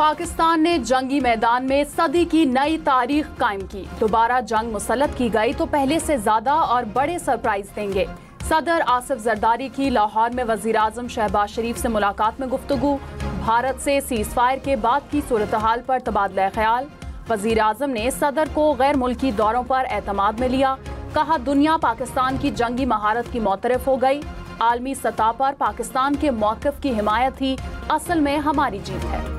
पाकिस्तान ने जंगी मैदान में सदी की नई तारीख कायम की। दोबारा जंग मुसल्लत की गई तो पहले से ज्यादा और बड़े सरप्राइज देंगे। सदर आसिफ जरदारी की लाहौर में वजीर आजम शहबाज शरीफ से मुलाकात में गुफ्तगू। भारत से सीज फायर के बाद की सूरत हाल पर तबादला ख्याल। वजीर आजम ने सदर को गैर मुल्की दौरों पर एतमाद में लिया। कहा, दुनिया पाकिस्तान की जंगी महारत की मोतरफ हो गई। आलमी सतह पर पाकिस्तान के मौक़िफ़ की हिमायत ही असल में हमारी जीत है।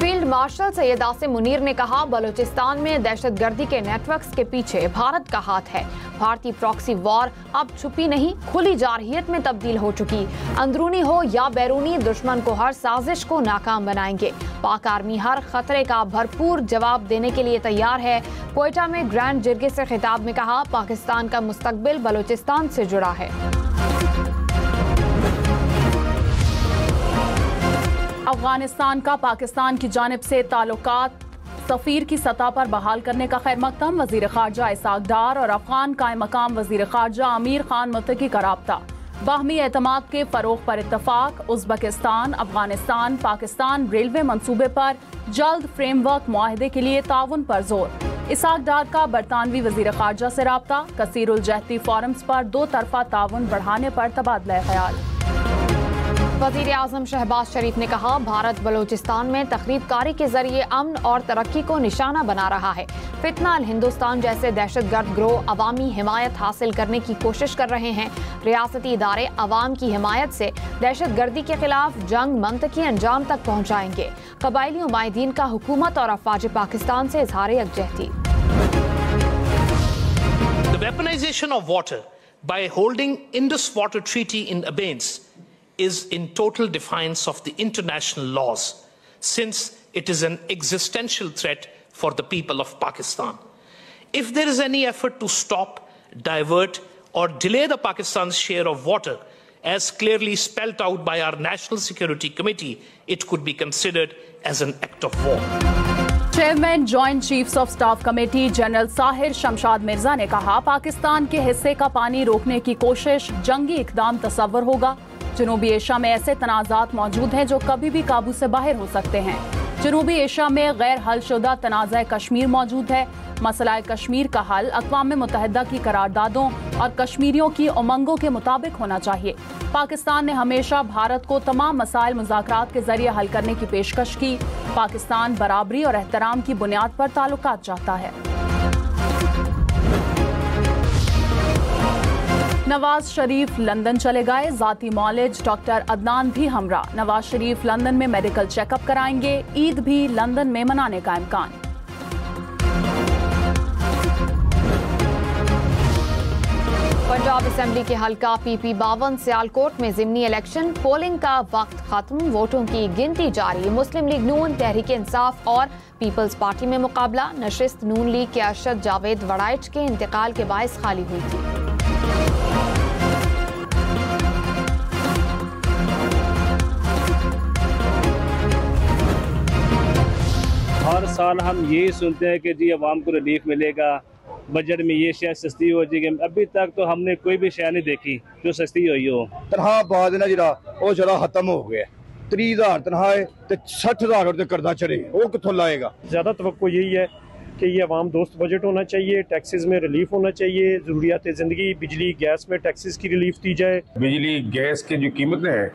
फील्ड मार्शल सैयद आसिम मुनीर ने कहा, बलूचिस्तान में दहशतगर्दी के नेटवर्क्स के पीछे भारत का हाथ है। भारतीय प्रॉक्सी वॉर अब छुपी नहीं, खुली जारहियत में तब्दील हो चुकी। अंदरूनी हो या बैरूनी, दुश्मन को हर साजिश को नाकाम बनाएंगे। पाक आर्मी हर खतरे का भरपूर जवाब देने के लिए तैयार है। क्वेटा में ग्रैंड जिरगे से खिताब में कहा, पाकिस्तान का मुस्तकबिल बलूचिस्तान से जुड़ा है। अफगानिस्तान का पाकिस्तान की जानिब से ताल्लुकात सफीर की सतह पर बहाल करने का खैर मकदम। वजीर खारजा इसाक डार और अफगान कायम मकाम वजीर खारजा आमिर खान मुत्तकी का राब्ता। बाहमी एतमाद के फरोग पर इत्तफाक। उज़्बेकिस्तान, अफगानिस्तान, पाकिस्तान रेलवे मंसूबे पर जल्द फ्रेमवर्क मुआहदे के लिए ताउन पर जोर। इसाक डार का बरतानवी वजीर खारजा से राब्ता। कसीरुल जहती फोरम्स पर दो तरफा ताउन बढ़ाने पर तबादला ख्याल। वज़ीर आज़म शहबाज शरीफ ने कहा, भारत बलूचिस्तान में तखरीबकारी के जरिए अमन और तरक्की को निशाना बना रहा है। फितना अल हिंदुस्तान जैसे दहशतगर्द ग्रोह अवामी हिमायत हासिल करने की कोशिश कर रहे हैं। रियासती इदारे अवाम की हिमायत से दहशतगर्दी के खिलाफ जंग मंतकी अंजाम तक पहुँचाएंगे। कबायली नुमाइंदीन का हुकूमत और अफवाज पाकिस्तान से इजहार यकजहती। The weaponization of water by holding Indus Water Treaty in abeyance is in total defiance of the international laws, since it is an existential threat for the people of Pakistan. If there is any effort to stop, divert or delay the Pakistan's share of water, as clearly spelt out by our National Security Committee, it could be considered as an act of war. Chairman joint chiefs of staff committee general Sahir Shamshad Mirza ने कहा, पाकिस्तान के हिस्से का पानी रोकने की कोशिश जंगी इकदाम तस्वर होगा। जनूबी एशिया में ऐसे तनाज़ात मौजूद हैं जो कभी भी काबू से बाहर हो सकते हैं। जनूबी एशिया में गैर हलशुदा तनाज़ा कश्मीर मौजूद है। मसला कश्मीर का हल अक़वाम मुत्तहिदा की करारदादों और कश्मीरियों की उमंगों के मुताबिक होना चाहिए। पाकिस्तान ने हमेशा भारत को तमाम मसाइल मुज़ाकरात के जरिए हल करने की पेशकश की। पाकिस्तान बराबरी और एहतराम की बुनियाद पर ताल्लुकात चाहता है। नवाज शरीफ लंदन चले गए। जाती मौलिज डॉक्टर अदनान भी हमरा। नवाज शरीफ लंदन में मेडिकल चेकअप कराएंगे। ईद भी लंदन में मनाने का इम्कान। पंजाब असेंबली के हल्का PP 52 सियालकोट में ज़िमनी इलेक्शन। पोलिंग का वक्त खत्म, वोटों की गिनती जारी। मुस्लिम लीग नून, तहरीक इंसाफ और पीपल्स पार्टी में मुकाबला। नशिस्त नून लीग के अरशद जावेद वड़ाइच के इंतकाल के बायस खाली हुई थी। हर साल हम ये सुनते हैं कि जी अवाम को रिलीफ मिलेगा, बजट में ये शय सस्ती हो जाएगी। अभी तक तो हमने कोई भी शय नहीं देखी जो सस्ती हुई हो। तनख्वाह बाद ना जरा खत्म हो गया। 30,000 तनख्वाह है तो 60,000 तक करना चले, वो कितों लाएगा। ज़्यादा तवक्को यही है कि ये अवाम दोस्त बजट होना चाहिए, टैक्सेस में रिलीफ होना चाहिए, ज़रूरियात ज़िंदगी बिजली गैस में टैक्सेस की रिलीफ दी जाए। बिजली गैस की जो कीमतें हैं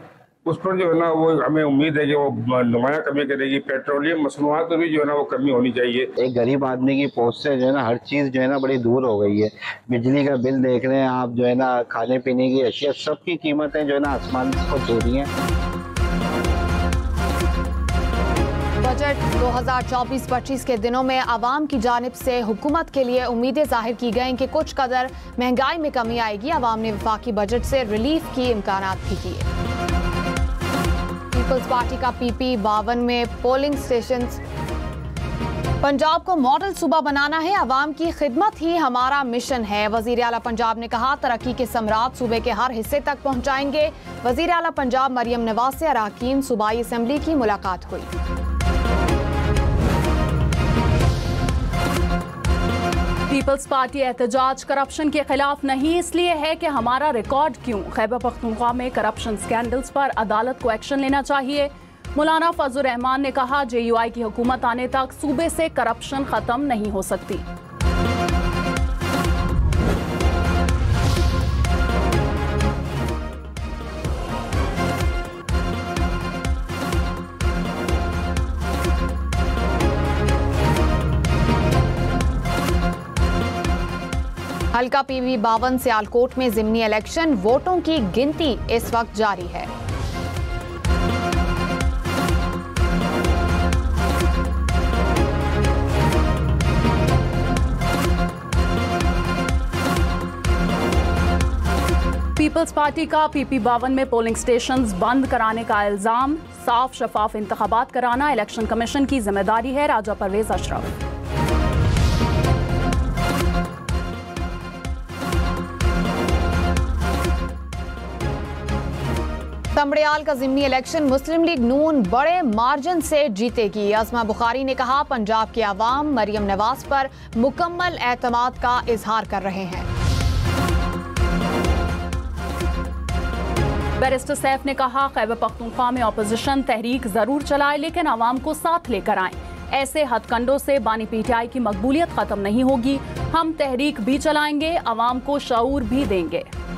उस पर जो है ना वो हमें उम्मीद है कि वो नुमाया कमी करेगी। पेट्रोलियम मसनूआत में भी जो है ना वो कमी होनी चाहिए। एक गरीब आदमी की पहुंच से जो है ना हर चीज़ जो है ना बड़ी दूर हो गई है। बिजली का बिल देख रहे हैं आप, जो है ना खाने पीने की अशिया, सब की कीमतें जो है ना आसमान को छू रही हैं। बजट 2024-25 के दिनों में आवाम की जानिब से हुकूमत के लिए उम्मीदें जाहिर की गई कि कुछ कदर महंगाई में कमी आएगी। आवाम ने वफाकी बजट से रिलीफ की इम्कानात भी किए। पीपल्स पार्टी का PP 52 में पोलिंग स्टेशंस। पंजाब को मॉडल सूबा बनाना है, आवाम की खिदमत ही हमारा मिशन है। वजीर आला पंजाब ने कहा, तरक्की के सम्राट सूबे के हर हिस्से तक पहुंचाएंगे। वजीर आला पंजाब मरियम नवाज से अरकान सूबाई असेंबली की मुलाकात हुई। पीपल्स पार्टी एहतजाज करप्शन के खिलाफ नहीं इसलिए है कि हमारा रिकॉर्ड क्यों। खैबर पख्तूनख्वा में करप्शन स्कैंडल्स पर अदालत को एक्शन लेना चाहिए। मौलाना फजल रहमान ने कहा, JUI की हुकूमत आने तक सूबे से करप्शन खत्म नहीं हो सकती। हल्का PB52 सियालकोट में ज़िमनी इलेक्शन वोटों की गिनती इस वक्त जारी है। पीपल्स पार्टी का PP52 में पोलिंग स्टेशंस बंद कराने का इल्जाम। साफ शफाफ इंतखाबात कराना इलेक्शन कमीशन की जिम्मेदारी है। राजा परवेज अशरफ। तमड़ियाल का ज़िमनी इलेक्शन मुस्लिम लीग नून बड़े मार्जिन से जीतेगी। अज़मा बुखारी ने कहा, पंजाब की आवाम मरियम नवाज पर मुकम्मल एतमाद का इजहार कर रहे हैं। बैरिस्टर सैफ ने कहा, खैबर पख्तूनख्वा में अपोजिशन तहरीक जरूर चलाए लेकिन आवाम को साथ लेकर आए। ऐसे हथकंडों से बानी PTI की मकबूलियत खत्म नहीं होगी। हम तहरीक भी चलाएंगे, आवाम को शऊर भी देंगे।